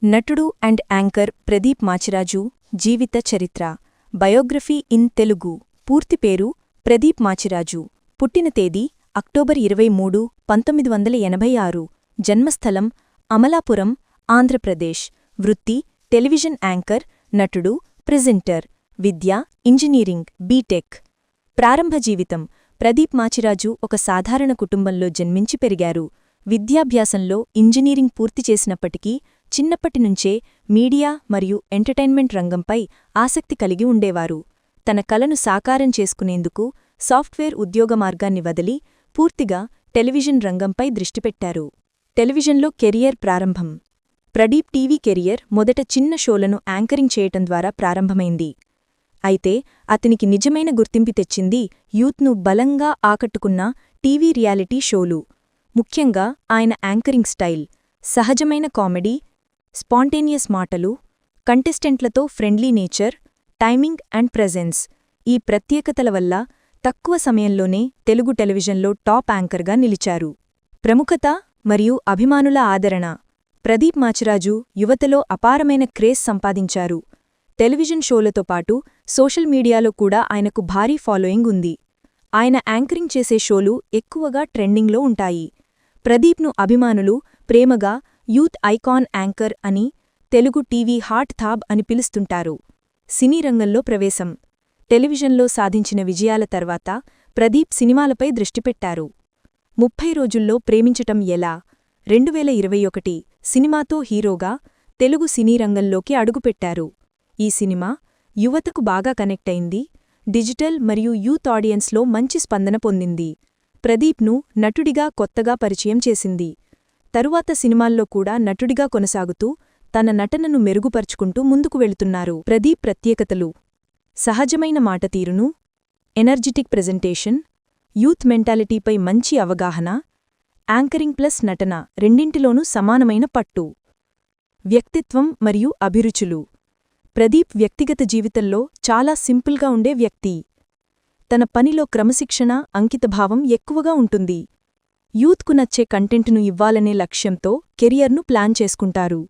నటుడు and anchor Pradeep Machiraju జీవిత చరిత్ర biography in Telugu పూర్తి పేరు ప్రదీప్ మాచిరాజు పుట్టిన తేదీ అక్టోబర్ 23, 1986 జన్మస్థలం అమలాపురం ఆంధ్రప్రదేశ్ వృత్తి టెలివిజన్ యాంకర్ నటుడు ప్రెజెంటర్ విద్య ఇంజనీరింగ్ బీటెక్ ప్రారంభ జీవితం ప్రదీప్ మాచిరాజు ఒక సాధారణ కుటుంబంలో జన్మించి పెరిగారు విద్యాభ్యాసంలో ఇంజనీరింగ్ పూర్తి చేసినప్పటికీ చిన్నప్పటినుంచే మీడియా మరియు ఎంటర్టైన్మెంట్ రంగంపై ఆసక్తి కలిగి ఉండేవారు తన కలను సాకారం చేసుకునేందుకు సాఫ్ట్వేర్ ఉద్యోగ మార్గాన్ని వదిలి పూర్తిగా టెలివిజన్ రంగంపై దృష్టిపెట్టారు టెలివిజన్లో కెరియర్ ప్రారంభం ప్రదీప్ టీవీ కెరియర్ మొదట చిన్న షోలను యాంకరింగ్ చేయటం ద్వారా ప్రారంభమైంది అయితే అతనికి నిజమైన గుర్తింపు తెచ్చింది యూత్ను బలంగా ఆకట్టుకున్న టీవీ రియాలిటీ షోలు ముఖ్యంగా ఆయన యాంకరింగ్ స్టైల్ సహజమైన కామెడీ స్పాంటేనియస్ మాటలు కంటెస్టెంట్లతో friendly nature timing and presence ఈ ప్రత్యేకతల వల్ల తక్కువ సమయంలోనే తెలుగు టెలివిజన్లో టాప్ యాంకర్గా నిలిచారు ప్రముఖత మరియు అభిమానుల ఆదరణ ప్రదీప్ మాచిరాజు యువతలో అపారమైన క్రేజ్ సంపాదించారు టెలివిజన్ షోలతో పాటు సోషల్ మీడియాలో కూడా ఆయనకు భారీ ఫాలోయింగ్ ఉంది ఆయన యాంకరింగ్ చేసే షోలు ఎక్కువగా ట్రెండింగ్లో ఉంటాయి ప్రదీప్ను అభిమానులు ప్రేమగా యూత్ ఐకాన్ యాంకర్ అని తెలుగు టీవీ హాట్ థాబ్ అని పిలుస్తుంటారు సినీ రంగంలో ప్రవేశం టెలివిజన్లో సాధించిన విజయాల తర్వాత ప్రదీప్ సినిమాలపై దృష్టిపెట్టారు 30 రోజుల్లో ప్రేమించటం ఎలా 2021 సినిమాతో హీరోగా తెలుగు సినీ రంగంలోకి అడుగుపెట్టారు ఈ సినిమా యువతకు బాగా కనెక్ట్ అయింది డిజిటల్ మరియు యూత్ ఆడియన్స్లో మంచి స్పందన పొందింది ప్రదీప్ను నటుడిగా కొత్తగా పరిచయం చేసింది తరువాత సినిమాల్లో కూడా నటుడిగా కొనసాగుతూ తన నటనను మెరుగుపరుచుకుంటూ ముందుకు వెళుతున్నారు ప్రదీప్ ప్రత్యేకతలు సహజమైన మాటతీరును ఎనర్జిటిక్ ప్రెజెంటేషన్ యూత్ మెంటాలిటీపై మంచి అవగాహన యాంకరింగ్ ప్లస్ నటన రెండింటిలోనూ సమానమైన పట్టు వ్యక్తిత్వం మరియు అభిరుచులు ప్రదీప్ వ్యక్తిగత జీవితంలో చాలా సింపుల్గా ఉండే వ్యక్తి తన పనిలో క్రమశిక్షణ అంకితభావం ఎక్కువగా ఉంటుంది యూత్కు నచ్చే కంటెంట్ను ఇవ్వాలనే లక్ష్యంతో కెరియర్ను ప్లాన్ చేసుకుంటారు